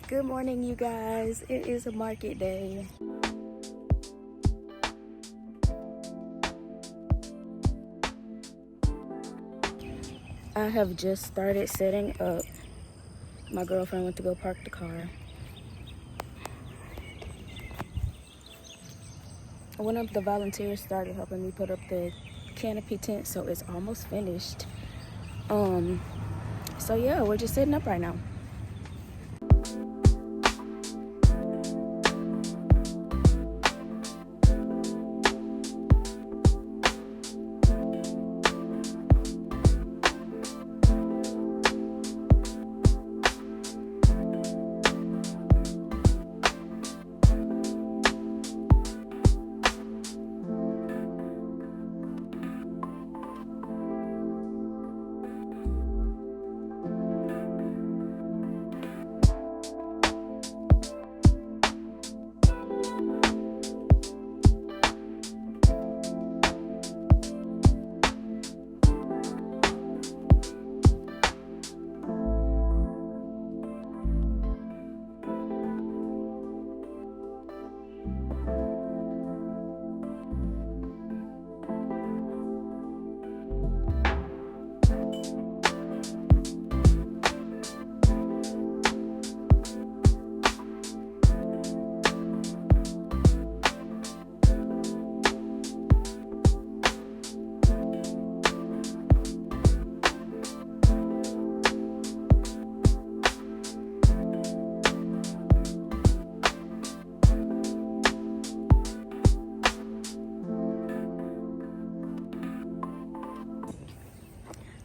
Good morning, you guys. It is a market day. I have just started setting up. My girlfriend went to go park the car. One of the volunteers started helping me put up the canopy tent, so it's almost finished. So yeah, we're just setting up right now.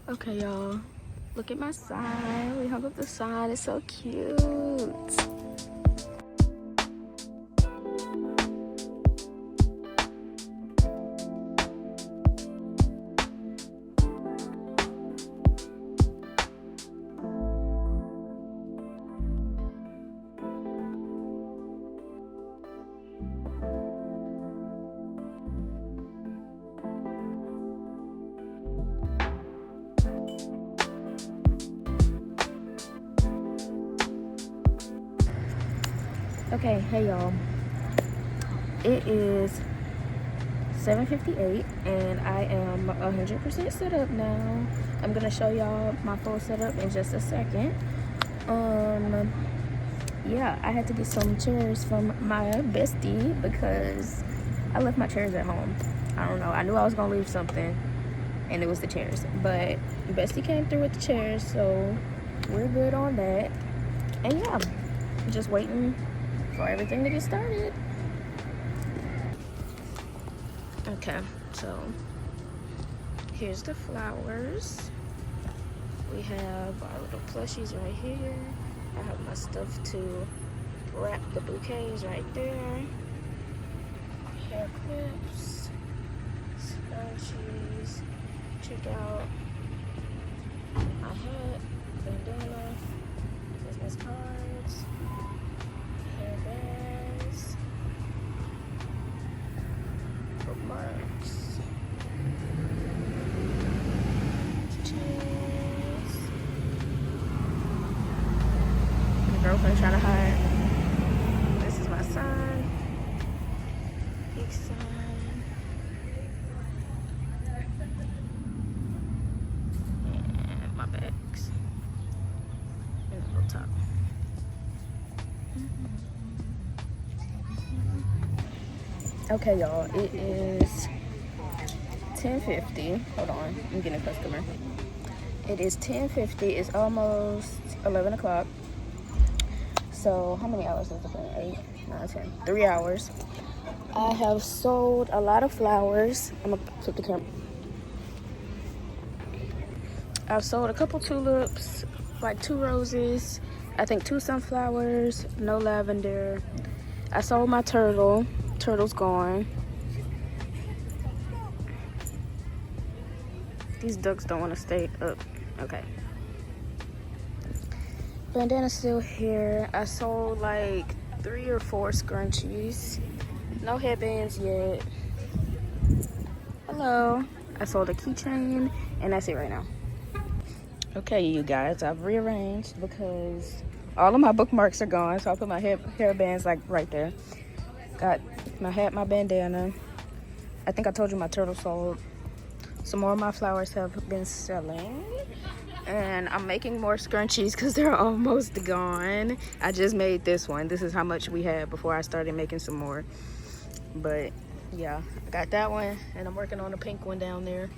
Okay, y'all, look at my sign. We hung up the sign. It's so cute. Okay, hey y'all. It is 7:58 and I am 100% set up now. I'm gonna show y'all my full setup in just a second. Yeah, I had to get some chairs from my bestie because I left my chairs at home. I don't know. I knew I was gonna leave something, and it was the chairs. But bestie came through with the chairs, so we're good on that. And yeah, just waiting for everything to get started. Okay, so here's the flowers. We have our little plushies right here. I have my stuff to wrap the bouquets right there. Hair clips, scrunchies. Check out my hat, bandana, business cards, hair bands, bookmarks, chains. My girlfriend trying to hide. This is my sign. Big sign. And my bags. And the little top. Okay, y'all, it is 10:50. Hold on, I'm getting a customer. It is 10:50. It's almost 11 o'clock. So, how many hours is it been? 8, 9, 10. 3 hours. I have sold a lot of flowers. I'm gonna flip the camera. I've sold a couple tulips, like 2 roses, I think 2 sunflowers, no lavender. I sold my turtle. Turtle's gone. These ducks don't want to stay up. Okay. Bandana's still here. I sold like 3 or 4 scrunchies. No headbands yet. Hello. I sold a keychain, and that's it right now. Okay, you guys, I've rearranged because All of my bookmarks are gone, so I put my hair bands like right there. Got my hat, my bandana. I think I told you my turtle sold. Some more of my flowers have been selling. And I'm making more scrunchies because they're almost gone. I just made this one. This is how much we had before I started making some more. But yeah, I got that one, and I'm working on a pink one down there.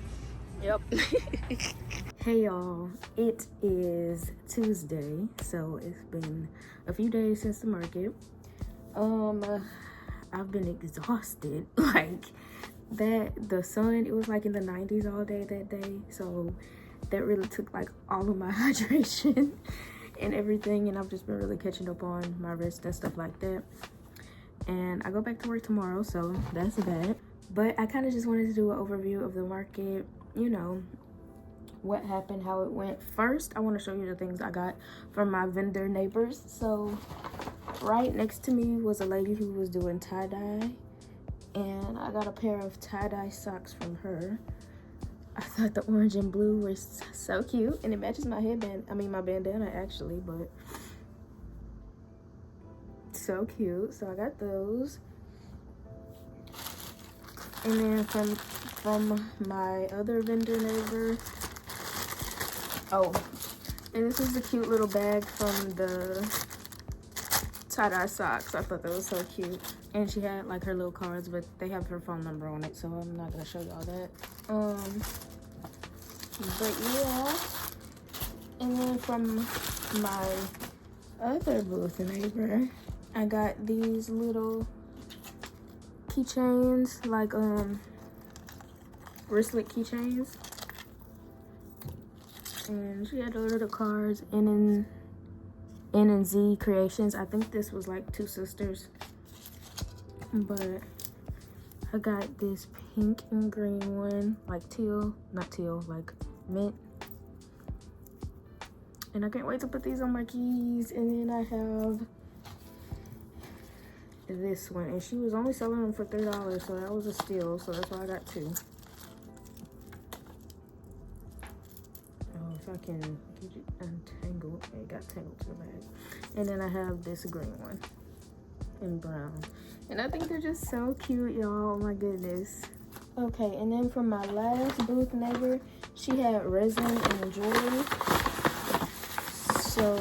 Yep. Hey y'all, it is Tuesday, so it's been a few days since the market. I've been exhausted. Like the sun, it was like in the 90s all day that day, so that really took like all of my hydration and everything, and I've just been really catching up on my rest and stuff like that. And I go back to work tomorrow, so that's that. But I kind of just wanted to do an overview of the market, you know, what happened, how it went. First, I want to show you the things I got from my vendor neighbors. So right next to me was a lady who was doing tie-dye, and I got a pair of tie-dye socks from her. I thought the orange and blue were so cute, and it matches my headband, I mean my bandana actually, but so cute. So I got those. And then from my other vendor neighbor, oh, and this is a cute little bag from the tie-dye socks. I thought that was so cute. And she had like her little cards, but they have her phone number on it, so I'm not gonna show y'all that. But yeah. And then from my other booth neighbor, I got these little keychains, like wristlet keychains. And she had a little cards, N and Z Creations. I think this was like two sisters. But I got this pink and green one, like teal, not teal, like mint. And I can't wait to put these on my keys. And then I have this one, and she was only selling them for $3, so that was a steal. So that's why I got two. Oh, if I can get it untangled. It got tangled to the bag. And then I have this green one in brown, and I think they're just so cute, y'all. Oh my goodness. Okay, and then from my last booth neighbor, she had resin and jewelry. So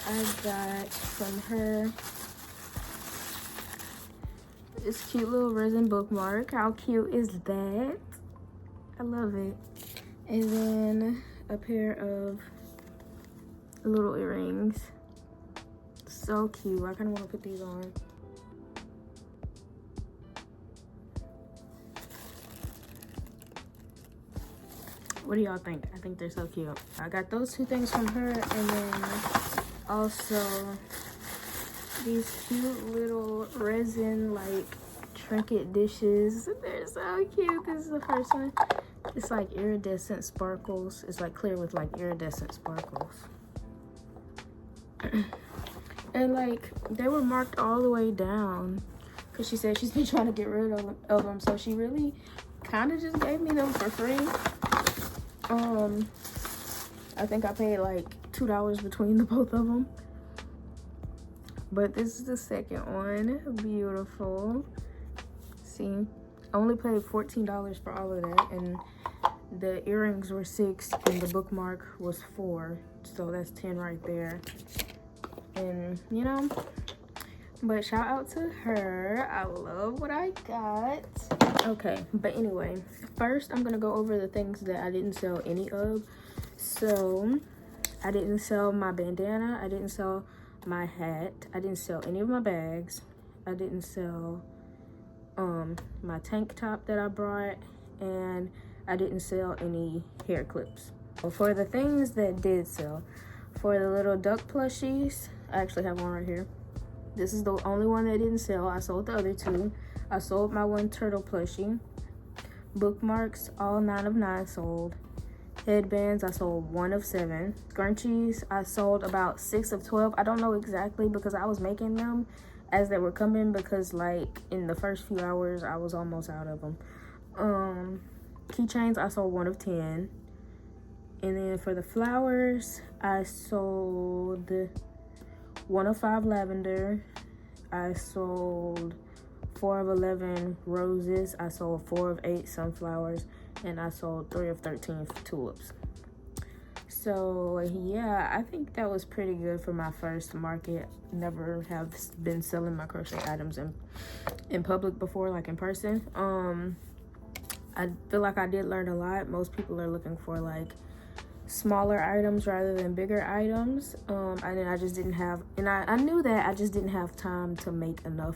I got from her this cute little resin bookmark. How cute is that? I love it. And then a pair of little earrings. So cute. I kind of want to put these on. What do y'all think? I think they're so cute. I got those two things from her, and then also these cute little resin like trinket dishes. They're so cute. This is the first one. It's like iridescent sparkles. It's like clear with like iridescent sparkles. And like they were marked all the way down because she said she's been trying to get rid of them. So she really kind of just gave me them for free. I think I paid like $2 between the both of them. But this is the second one. Beautiful. See, I only paid $14 for all of that, and the earrings were $6 and the bookmark was $4, so that's 10 right there. And you know, but shout out to her. I love what I got. Okay, but anyway, first I'm gonna go over the things that I didn't sell any of. So I didn't sell my bandana, I didn't sell my hat, I didn't sell any of my bags, I didn't sell my tank top that I brought, and I didn't sell any hair clips. For the things that did sell, for the little duck plushies, I actually have one right here. This is the only one that didn't sell. I sold the other two. I sold my one turtle plushie. Bookmarks, all 9 of 9 sold. Headbands, I sold 1 of 7. Scrunchies, I sold about 6 of 12. I don't know exactly because I was making them as they were coming, because like in the first few hours I was almost out of them. Keychains, I sold 1 of 10. And then for the flowers, I sold 105 lavender. I sold 4 of 11 roses. I sold 4 of 8 sunflowers. And I sold 3 of 13 tulips. So yeah, I think that was pretty good for my first market. Never have been selling my crochet items in public before, like in person. I feel like I did learn a lot. Most people are looking for like smaller items rather than bigger items. I just didn't have, and I knew that I just didn't have time to make enough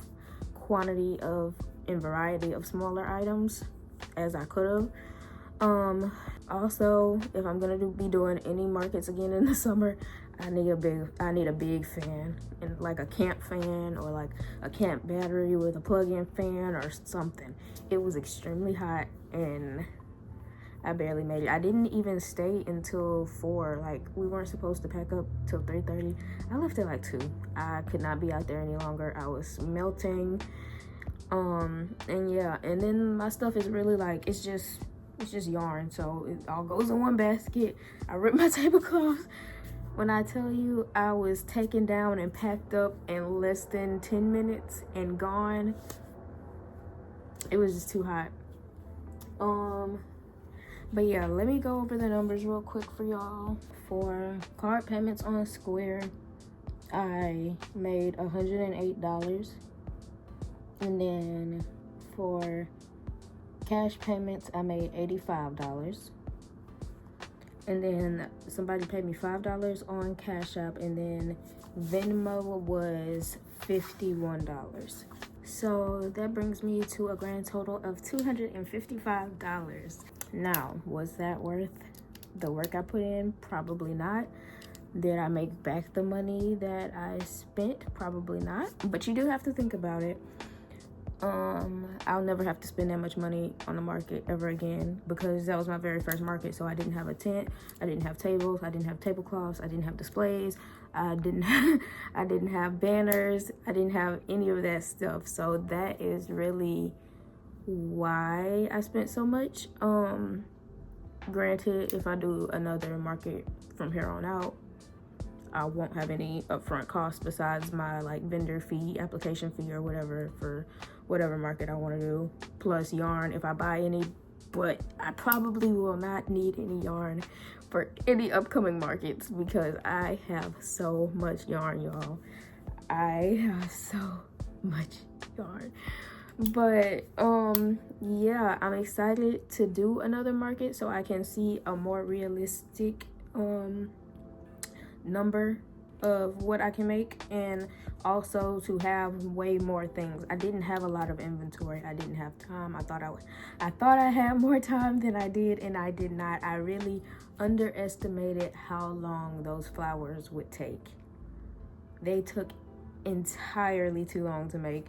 quantity of and variety of smaller items as I could have. Also, if I'm gonna be doing any markets again in the summer, I need a big fan, and like a camp fan or like a camp battery with a plug-in fan or something. It was extremely hot and I barely made it. I didn't even stay until 4. Like, we weren't supposed to pack up till 3:30. I left at like 2. I could not be out there any longer. I was melting. And yeah, and then my stuff is really like, it's just yarn, so it all goes in one basket. I ripped my tablecloth. When I tell you I was taken down and packed up in less than 10 minutes and gone, it was just too hot. But yeah, let me go over the numbers real quick for y'all. For card payments on Square, I made $108. And then for cash payments, I made $85. And then somebody paid me $5 on Cash App, and then Venmo was $51. So that brings me to a grand total of $255. Now, was that worth the work I put in? Probably not. Did I make back the money that I spent? Probably not. But you do have to think about it. I'll never have to spend that much money on the market ever again, because that was my very first market. So I didn't have a tent, I didn't have tables, I didn't have tablecloths, I didn't have displays, I didn't have banners, I didn't have any of that stuff. So that is really why I spent so much. Granted, if I do another market from here on out, I won't have any upfront costs besides my like vendor fee, application fee, or whatever for whatever market I want to do, plus yarn if I buy any. But I probably will not need any yarn for any upcoming markets because I have so much yarn, y'all. I have so much yarn. But yeah, I'm excited to do another market so I can see a more realistic number of what I can make, and also to have way more things. I didn't have a lot of inventory. I didn't have time. I thought I had more time than I did, and I did not. I really underestimated how long those flowers would take. They took entirely too long to make,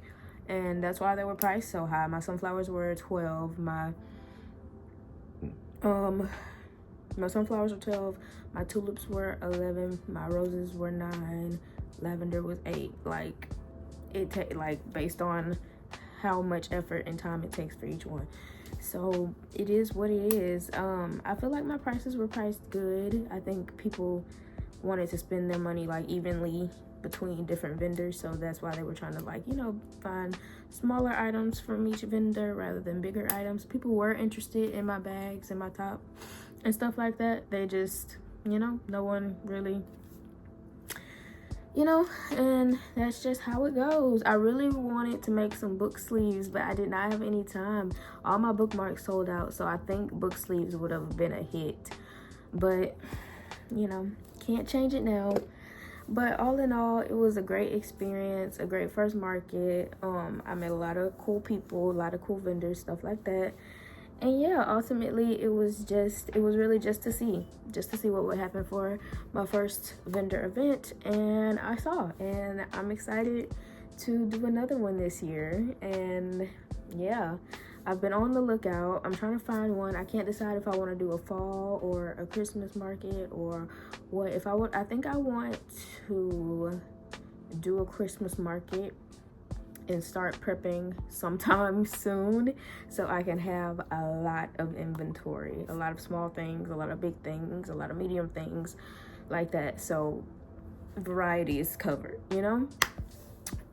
and that's why they were priced so high. My sunflowers were $12. My sunflowers were $12. My tulips were $11. My roses were $9. Lavender was $8. Like, based on how much effort and time it takes for each one. So it is what it is. I feel like my prices were priced good. I think people wanted to spend their money like evenly between different vendors, so that's why they were trying to, like, you know, find smaller items from each vendor rather than bigger items. People were interested in my bags and my top and stuff like that. They just, you know, no one really, you know, and that's just how it goes. I really wanted to make some book sleeves, but I did not have any time. All my bookmarks sold out, so I think book sleeves would have been a hit, but you know, can't change it now. But all in all, it was a great experience, a great first market. I met a lot of cool people, a lot of cool vendors, stuff like that. And yeah, ultimately it was really just to see what would happen for my first vendor event, and I saw, and I'm excited to do another one this year. And yeah, I've been on the lookout. I'm trying to find one. I can't decide if I want to do a fall or a Christmas market or what. I think I want to do a Christmas market and start prepping sometime soon so I can have a lot of inventory, a lot of small things, a lot of big things, a lot of medium things like that, so variety is covered, you know.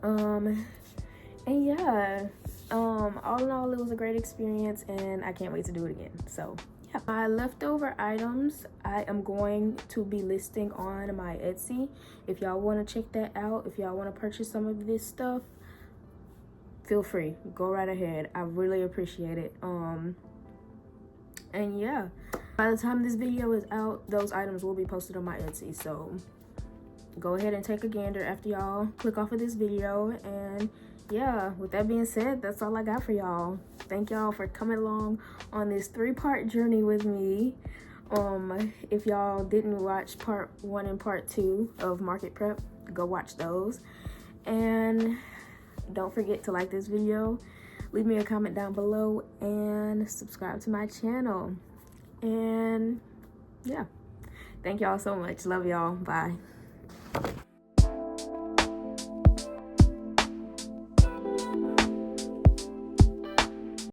And yeah, all in all, it was a great experience and I can't wait to do it again. So yeah, my leftover items I am going to be listing on my Etsy. If y'all want to check that out, if y'all want to purchase some of this stuff, feel free, go right ahead. I really appreciate it. And yeah, by the time this video is out, those items will be posted on my Etsy, so go ahead and take a gander after y'all click off of this video. And yeah, with that being said, that's all I got for y'all. Thank y'all for coming along on this 3-part journey with me. If y'all didn't watch part 1 and part 2 of market prep, go watch those. And don't forget to like this video, leave me a comment down below, and subscribe to my channel. And yeah, thank y'all so much. Love y'all. Bye.